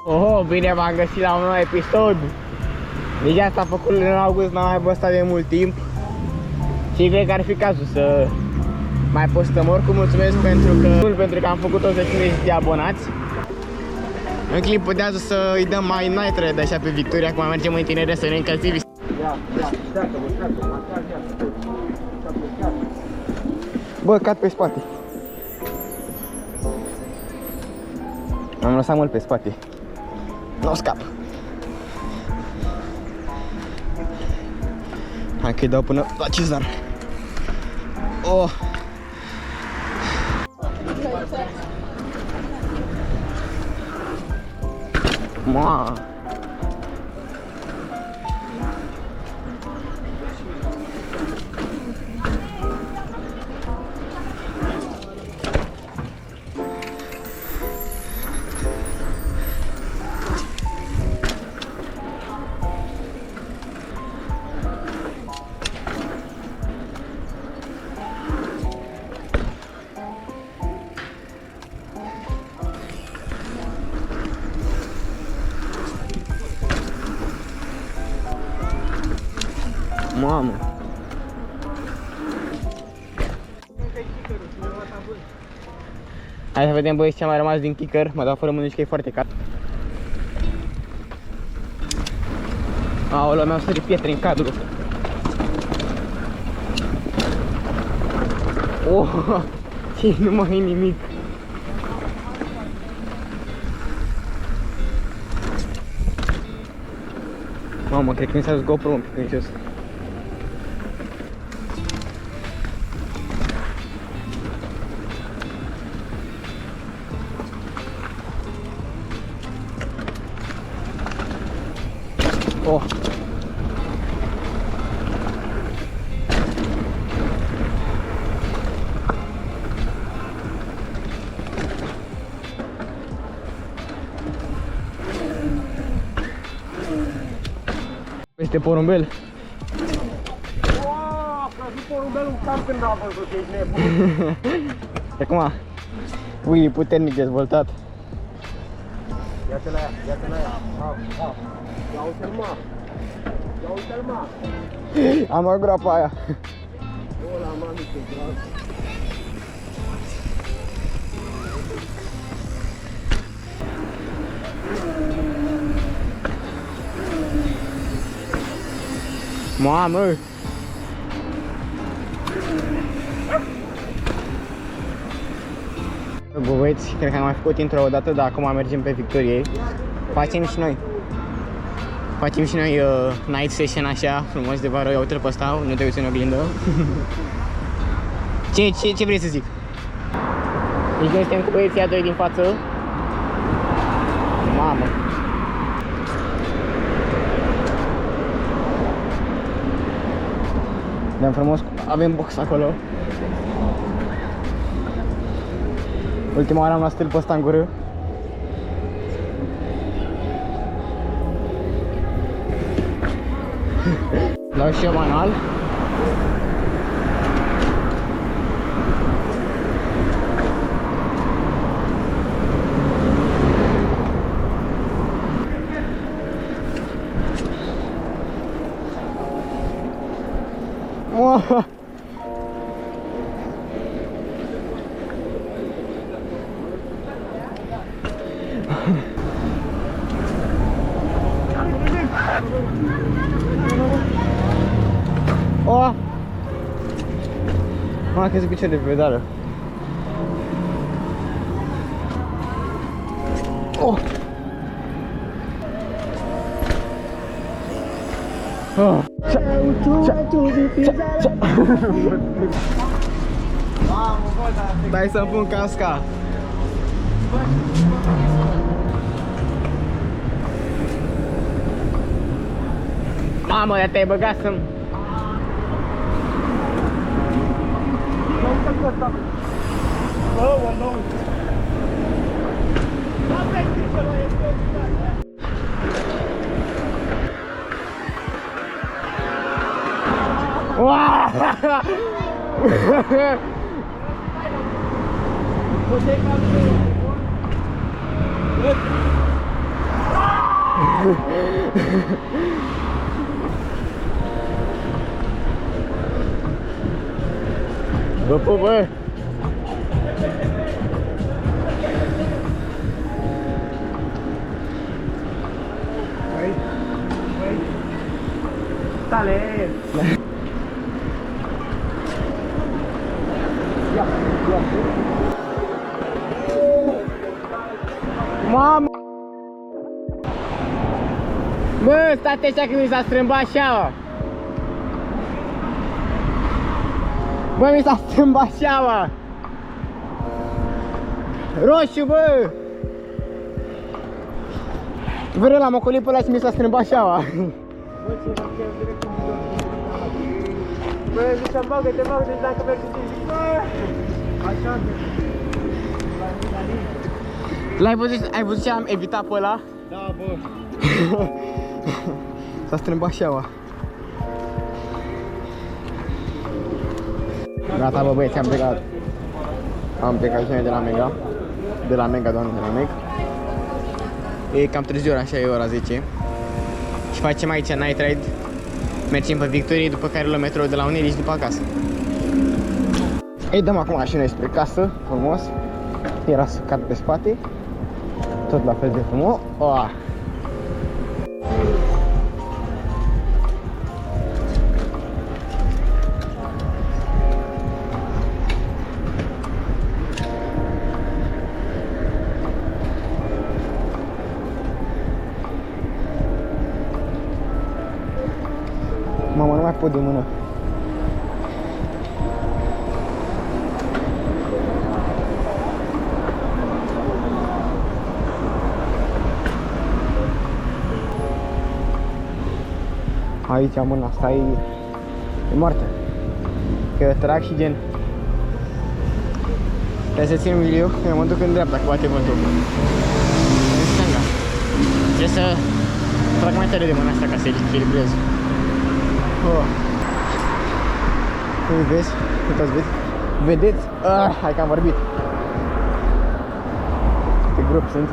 Oh, bine v-am găsit la un nou episod. Deja s-a făcut în august, n-am mai postat de mult timp și cred că ar fi cazul să mai postăm. Oricum mulțumesc pentru că am făcut 150 de abonați. În clip putează să îi dăm mai night red așa pe Victoria, acum mergem în tinere să ne încălțim. Bă, cad pe spate. Am lăsat mult pe spate. Nu scap. Hai că-i dau până la cizar. Oh. Ma. Mamă. Hai să vedem, băieți, ce a mai rămas din kicker. Mă dau fără mânuși că e foarte cald. Aoleu, mi-au sărit pietre în cadru. Oh, ce, nu mai e nimic. Mamă, cred că mi s-a dus GoPro un pic în jos. Oh. Peste porumbel. Wow, că a fi porumbel un camp când a văzut, ești nebun. Acum, ui, puternic dezvoltat. Ia-te la ea, ia-te la ea. Ia uite-l, mă. Ia uite-l, mă. Am o groapă aia. Ăla, mami, ce drag. Mamă! Băieți, cred că am mai făcut intro o dată, dar acum mergem pe Victoriei. Facem și noi. Facem și noi night session așa, frumos de vară. Ia uite-l pe ăsta, nu te uiți în oglindă. Ce vrei să zic? Deci noi suntem cu băieții doi din față. Mamă! Dăm frumos, avem box acolo. Ultima oară am luat stil pe ăsta în gură. Dau și eu manual. Oh! M-a crezut picioare de pedală. Oh! Oh! Dai să-mi pun casca. Mamă, dar te-ai băgat să-mi... Bă, bă! Tale! Mamă! Bă, stai așa că mi s-a strâmbat așa. Bă, mi s-a strâmbat așa. Roșu, bă! Vreo l-am ocolit pe ăla și mi s-a strâmbat așa. Bă, ce la chiar direct în bidon. Bă, ziceam, bagă-te, dacă mergi în zi. Bă! Așa de... L-ai văzut, ai văzut ce am evitat pe ăla? Da, bă. S-a strâmbat șaua. Gata, bă, băieți, am plecat. Am plecat și noi de la Mega. De la Mega, doamne, de la Mega. E cam târziu, așa e ora 10. Și facem aici night ride. Mergem pe Victorie, după care luăm metrou de la Unirii și după acasă. Ei, dăm acum și noi spre casă, frumos. Era sucat pe spate. Tot la fel de frumos. Oh. Mama, nu mai pot de mână. Aici mâna asta e moartă. Că eu trag și gen. Trebuie să țin un video, eu mă duc în dreapta, că bate vântul. În stânga. Trebuie să trag mai tare de mâna asta ca să echilibrez. Oh. Vezi? Uitați, vezi? Vedeți? Hai că am vorbit. Câte grup sunt.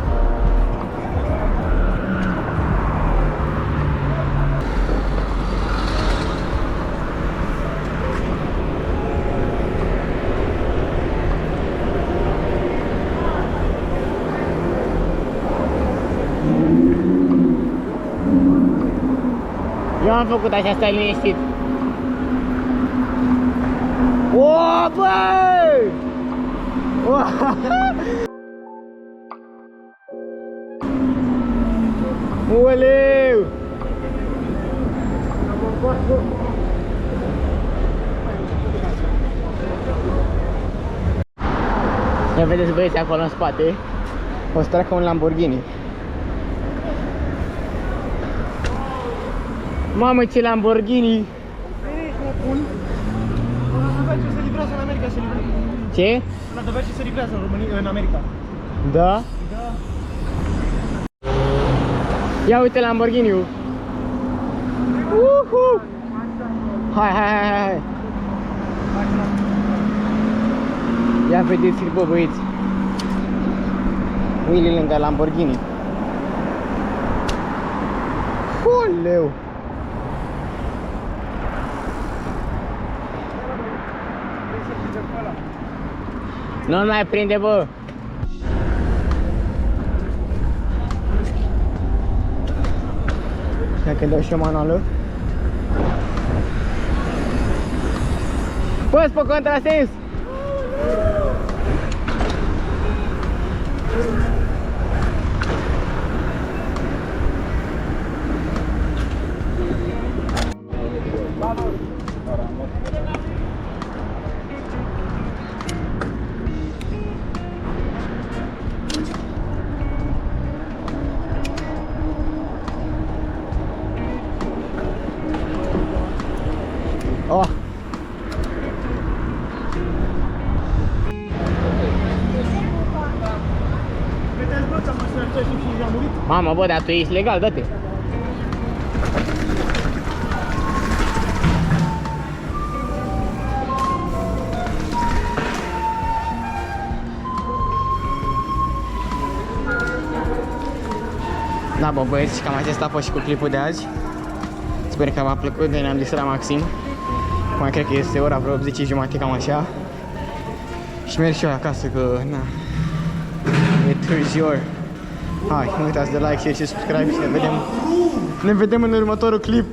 Eu am făcut așa, stai liniștit. O, băi! Oleu! Ia vedeți băieți acolo în spate. O să treacă un Lamborghini. Mamă, ce Lamborghini! Se livrează în America, se livrează. Ce? La Dăvea și se livrează în România, în America. Da? Da. Ia uite Lamborghini-ul! Hai, hai, hai, hai! Ia vedeți-l, bă, băieți! Willy lângă Lamborghini. Oleu! Nu mai prinde, bă! Dacă dau și o manuală. Păs pe contrasens! Oh! Vedeți, bă, că am măsurat 35 a murit? Mamă, bă, dar tu ești legal, dă-te! Da, bă, băieți, cam acesta a fost și cu clipul de azi. Sper că v-a plăcut, noi ne-am distrat maxim. Mai cred că este ora vreo 10:30, cam așa. Și merg și eu acasă, că, na, e târziu. Hai, nu uitați de like, share și subscribe și ne vedem în următorul clip.